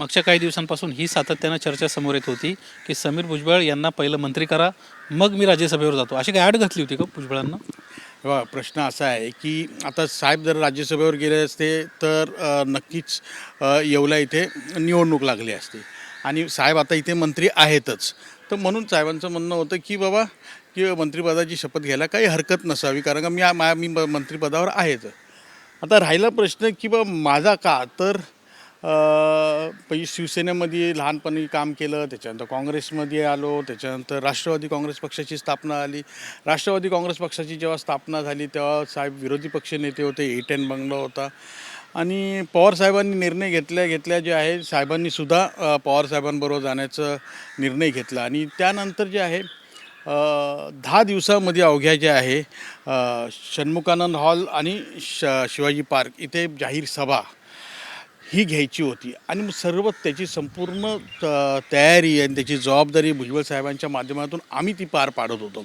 मागच्या काही दिवसांपासून ही सातत्यानं चर्चा समोर येत होती की समीर भुजबळ यांना पहिलं मंत्री करा, मग मी राज्यसभेवर जातो. अशी काही ॲड घातली होती का भुजबळांना? बघा, प्रश्न असा आहे की आता साहेब जर राज्यसभेवर गेले असते तर नक्कीच येवला इथे निवडणूक लागली असती आणि साहेब आता इथे मंत्री आहेतच. तर म्हणून साहेबांचं म्हणणं होतं की बाबा की मंत्रिपदाची शपथ घ्यायला काही हरकत नसावी, कारण का मी मंत्रिपदावर आहेच. आता राहिला प्रश्न की बा माझा का, तर पहिले शिवसेनेमध्ये लहानपणी काम केलं, त्याच्यानंतर काँग्रेसमध्ये आलो, त्याच्यानंतर राष्ट्रवादी काँग्रेस पक्षाची स्थापना आली. राष्ट्रवादी काँग्रेस पक्षाची जेव्हा स्थापना झाली तेव्हा साहेब विरोधी पक्षनेते होते, A10 बंगला होता आणि पवारसाहेबांनी निर्णय घेतल्या जे आहे, साहेबांनी सुद्धा पवारसाहेबांबरोबर जाण्याचा निर्णय घेतला आणि त्यानंतर जे आहे 10 दिवसामध्ये अवघ्या जे आहे षण्मुखानंद हॉल आणि शिवाजी पार्क इथे जाहीर सभा ही घ्यायची होती आणि मग सर्व त्याची संपूर्ण तयारी आणि त्याची जबाबदारी भुजबळ साहेबांच्या माध्यमातून आम्ही ती पार पाडत होतो.